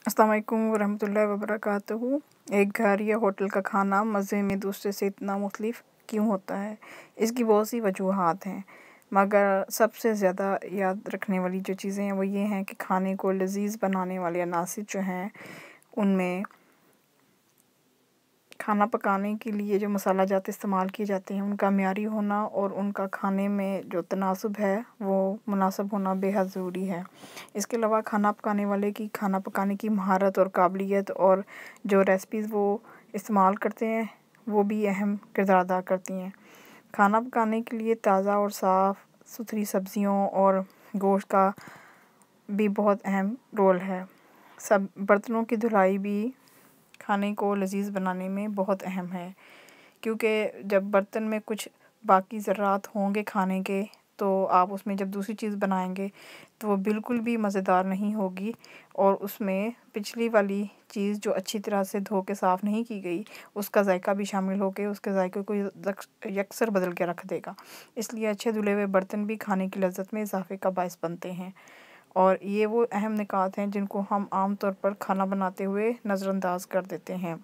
अस्सलाम वालेकुम वरहमतुल्लाहि वबरकातुहू। एक घर या होटल का खाना मज़े में दूसरे से इतना मुख्तलिफ क्यों होता है? इसकी बहुत सी वजूहात हैं, मगर सबसे ज़्यादा याद रखने वाली जो चीज़ें हैं वो ये हैं कि खाने को लजीज़ बनाने वाले अनासिर जो हैं उनमें खाना पकाने के लिए जो मसाला जात इस्तेमाल किए जाते हैं उनका मियारी होना और उनका खाने में जो तनासुब है वो मुनासिब होना बेहद ज़रूरी है। इसके अलावा खाना पकाने वाले की खाना पकाने की महारत और काबिलियत और जो रेसिपीज़ वो इस्तेमाल करते हैं वो भी अहम किरदार अदा करती हैं। खाना पकाने के लिए ताज़ा और साफ़ सुथरी सब्ज़ियों और गोश्त का भी बहुत अहम रोल है। सब बर्तनों की धुलाई भी खाने को लजीज़ बनाने में बहुत अहम है, क्योंकि जब बर्तन में कुछ बाकी ज़रात होंगे खाने के तो आप उसमें जब दूसरी चीज़ बनाएंगे तो वो बिल्कुल भी मज़ेदार नहीं होगी और उसमें पिछली वाली चीज़ जो अच्छी तरह से धो के साफ़ नहीं की गई उसका जायका भी शामिल होकर उसके जायके को यकसर बदल के रख देगा। इसलिए अच्छे धुले हुए बर्तन भी खाने की लज़्ज़त में इजाफ़े का बायस बनते हैं और ये वो अहम निकात हैं जिनको हम आम तौर पर खाना बनाते हुए नज़रअंदाज कर देते हैं।